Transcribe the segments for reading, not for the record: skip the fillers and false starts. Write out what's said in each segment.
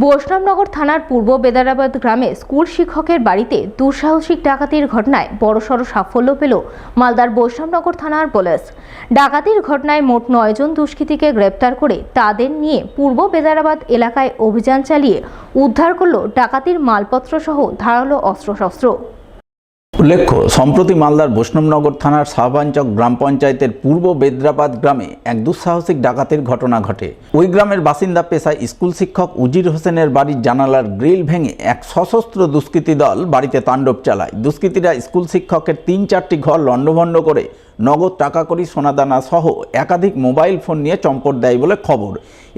বৈষ্ণবনগর থানার পূর্ব বেদারাবাদ গ্রামে স্কুল শিক্ষকের বাড়িতে দুঃসাহসিক ডাকাতির ঘটনায় বড়সড় সাফল্য পেল মালদার বৈষ্ণবনগর থানার পুলিশ। ডাকাতির ঘটনায় মোট 9 জন দুষ্কৃতীকে গ্রেপ্তার করে তাদের নিয়ে পূর্ব বেদারাবাদ এলাকায় অভিযান চালিয়ে উদ্ধার করল ডাকাতির মালপত্র সহ ধারালো অস্ত্রশস্ত্র। উল্লেখ্য, সম্প্রতি মালদার বৈষ্ণবনগর থানার শাহবাঞ্চক গ্রাম পঞ্চায়েতের পূর্ব বেদরাবাদ গ্রামে এক দুঃসাহসিক ডাকাতির ঘটনা ঘটে। ওই গ্রামের বাসিন্দা পেশায় স্কুল শিক্ষক উজির হোসেনের বাড়ির জানালার গ্রিল ভেঙে এক সশস্ত্র দুষ্কৃতী দল বাড়িতে তাণ্ডব চালায়। দুষ্কৃতীরা স্কুল শিক্ষকের 3-4টি ঘর লণ্ডভণ্ড করে নগদ টাকা কড়ি, সোনাদানা সহ একাধিক মোবাইল ফোন নিয়ে চম্পট দেয় বলে খবর।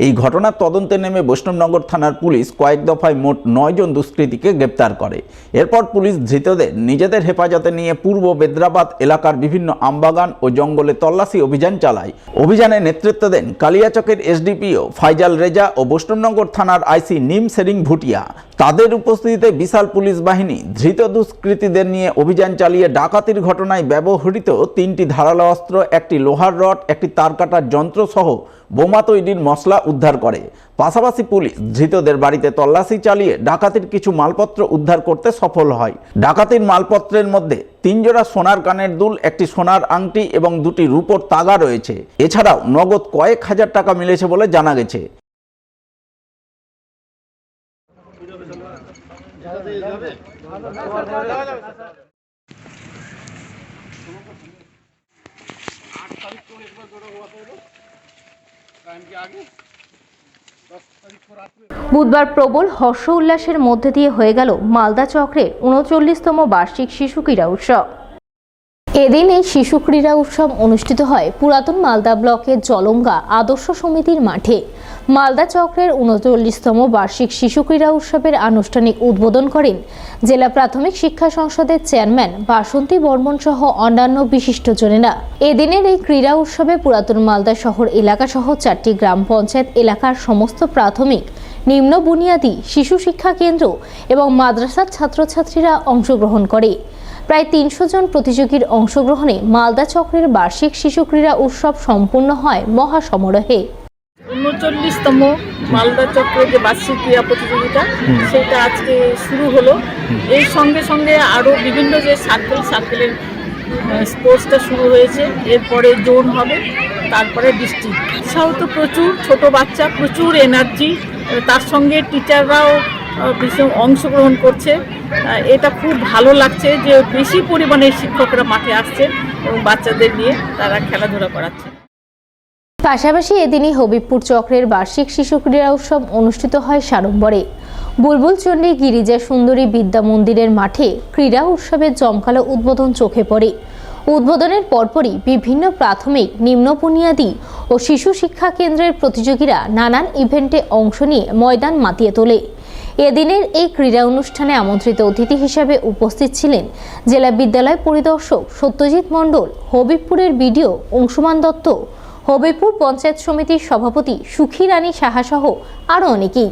এই ঘটনার তদন্তে নেমে বৈষ্ণবনগর থানার পুলিশ কয়েক দফায় মোট 9 জন দুষ্কৃতীকে গ্রেপ্তার করে। এরপর পুলিশ ধৃতদের নিজেদের হেফাজতে নিয়ে পূর্ব বেদরাবাদ এলাকার বিভিন্ন আমবাগান ও জঙ্গলে তল্লাশি অভিযান চালায়। অভিযানে নেতৃত্ব দেন কালিয়াচকের এসডিপিও ফাইজাল রেজা ও বৈষ্ণবনগর থানার আইসি নিম সেরিং ভুটিয়া। তাদের উপস্থিতিতে বিশাল পুলিশ বাহিনী ধৃত দুষ্কৃতীদের নিয়ে অভিযান চালিয়ে ডাকাতির ঘটনায় ব্যবহৃত 3টি ধারালো অস্ত্র, একটি লোহার রড, একটি তার কাটার যন্ত্র সহ বোমা তৈরির মশলা উদ্ধার করে। পাশাপাশি পুলিশ ধৃতদের বাড়িতে তল্লাশি চালিয়ে ডাকাতির কিছু মালপত্র উদ্ধার করতে সফল হয়। ডাকাতির মালপত্রের মধ্যে 3 জোড়া সোনার কানের দুল, একটি সোনার আংটি এবং 2টি রূপোর তাগা রয়েছে। এছাড়াও নগদ কয়েক হাজার টাকা মিলেছে বলে জানা গেছে। বুধবার প্রবল হর্ষ উল্লাসের মধ্যে দিয়ে হয়ে গেল মালদা চক্রের 39তম বার্ষিক শিশু ক্রীড়া উৎসব। এদিন এই শিশু ক্রীড়া উৎসব অনুষ্ঠিত হয় পুরাতন মালদা ব্লকের জলঙ্গা আদর্শ সমিতির মাঠে। মালদা চক্রের 39তম বার্ষিক শিশু ক্রীড়া উৎসবের আনুষ্ঠানিক উদ্বোধন করেন জেলা প্রাথমিক শিক্ষা সংসদের চেয়ারম্যান বাসন্তী বর্মন সহ অন্যান্য বিশিষ্টজনেরা। এদিনের এই ক্রীড়া উৎসবে পুরাতন মালদা শহর এলাকা সহ 4টি গ্রাম পঞ্চায়েত এলাকার সমস্ত প্রাথমিক, নিম্ন বুনিয়াদী, শিশু শিক্ষা কেন্দ্র এবং মাদ্রাসার ছাত্রছাত্রীরা অংশগ্রহণ করে। প্রায় 300 জন প্রতিযোগীর অংশগ্রহণে মালদা চক্রের বার্ষিক শিশু ক্রীড়া উৎসব সম্পূর্ণ হয় মহাসমারোহে। 39তম মালদা চক্রের যে বার্ষিক ক্রীড়া প্রতিযোগিতা সেটা আজকে শুরু হলো। এর সঙ্গে সঙ্গে আরও বিভিন্ন যে সার্কেলের স্পোর্টসটা শুরু হয়েছে। এরপরে জোন হবে, তারপরে ডিস্ট্রিক্ট। উৎসাহ তো প্রচুর, ছোট বাচ্চা, প্রচুর এনার্জি, তার সঙ্গে টিচাররাও ভীষণ অংশগ্রহণ করছে। এটা খুব ভালো লাগছে যে বেশি পরিমাণে শিক্ষকরা মাঠে আসছে এবং বাচ্চাদের নিয়ে তারা খেলাধুলা করাচ্ছে। পাশাপাশি এদিনই হবিবপুর চক্রের বার্ষিক শিশু ক্রীড়া উৎসব অনুষ্ঠিত হয় সাড়ম্বরে। বুলবুল চণ্ডী গিরিজা সুন্দরী বিদ্যা মন্দিরের মাঠে ক্রীড়া উৎসবের জমকালো উদ্বোধন চোখে পড়ে। উদ্বোধনের পরপরই বিভিন্ন প্রাথমিক, নিম্ন বুনিয়াদী ও শিশু শিক্ষা কেন্দ্রের প্রতিযোগীরা নানান ইভেন্টে অংশ নিয়ে ময়দান মাতিয়ে তোলে। এদিনের এই ক্রীড়া অনুষ্ঠানে আমন্ত্রিত অতিথি হিসাবে উপস্থিত ছিলেন জেলা বিদ্যালয় পরিদর্শক সত্যজিৎ মণ্ডল, হবিবপুরের বিডিও অংশুমান দত্ত, হবিবপুর পঞ্চায়েত সমিতির সভাপতি সুখী রানী সাহা সহ আরও অনেকেই।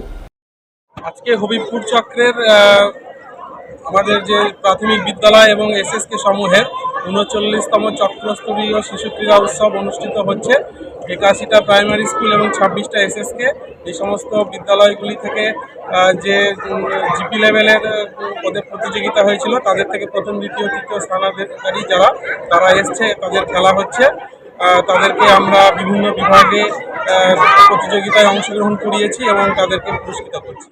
আজকে হবিবপুর চক্রের আমাদের যে প্রাথমিক বিদ্যালয় এবং এসএসকে সমূহের 39তম চক্রস্তরীয় শিশু ক্রীড়া উৎসব অনুষ্ঠিত হচ্ছে। 81টা প্রাইমারি স্কুল এবং 26টা এসএসকে, এই সমস্ত বিদ্যালয়গুলি থেকে যে জিপি লেভেলের পদে প্রতিযোগিতা হয়েছিল তাদের থেকে প্রথম, দ্বিতীয়, তৃতীয় স্থানাধিকারী তারা এসছে, তাদের খেলা হচ্ছে। তাদেরকে আমরা বিভিন্ন বিভাগে প্রতিযোগিতায় অংশগ্রহণ করিয়েছি এবং তাদেরকে পুরস্কৃত করছি।